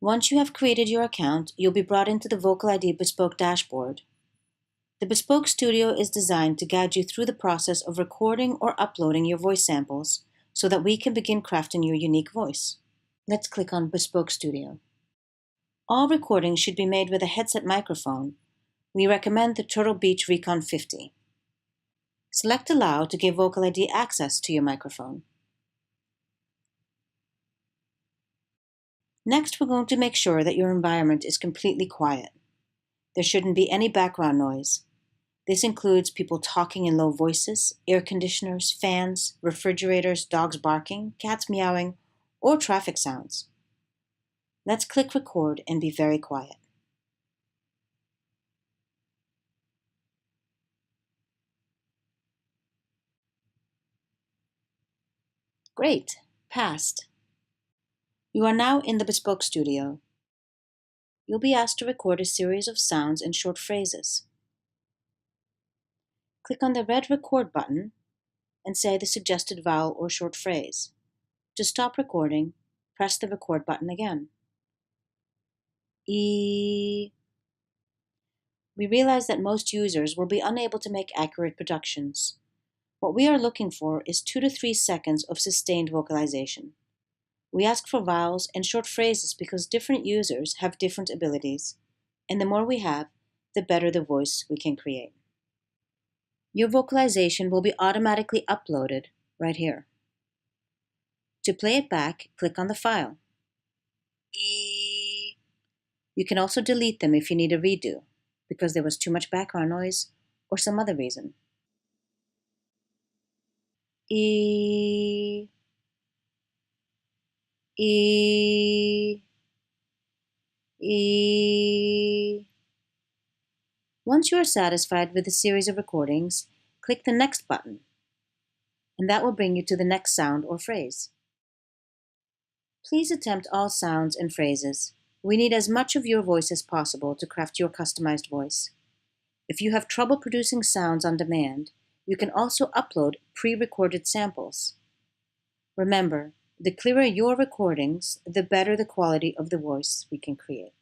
Once you have created your account, you'll be brought into the VocaliD BeSpoke dashboard. The BeSpoke Studio is designed to guide you through the process of recording or uploading your voice samples so that we can begin crafting your unique voice. Let's click on BeSpoke Studio. All recordings should be made with a headset microphone. We recommend the Turtle Beach Recon 50. Select Allow to give VocaliD access to your microphone. Next, we're going to make sure that your environment is completely quiet. There shouldn't be any background noise. This includes people talking in low voices, air conditioners, fans, refrigerators, dogs barking, cats meowing, or traffic sounds. Let's click Record and be very quiet. Great, passed. You are now in the BeSpoke Studio. You'll be asked to record a series of sounds and short phrases. Click on the red Record button and say the suggested vowel or short phrase. To stop recording, press the Record button again. We realize that most users will be unable to make accurate productions. What we are looking for is 2 to 3 seconds of sustained vocalization. We ask for vowels and short phrases because different users have different abilities, and the more we have, the better the voice we can create. Your vocalization will be automatically uploaded right here. To play it back, click on the file. You can also delete them if you need a redo, because there was too much background noise or some other reason. Once you are satisfied with the series of recordings, click the Next button, and that will bring you to the next sound or phrase. Please attempt all sounds and phrases. We need as much of your voice as possible to craft your customized voice. If you have trouble producing sounds on demand, you can also upload pre-recorded samples. Remember, the clearer your recordings, the better the quality of the voice we can create.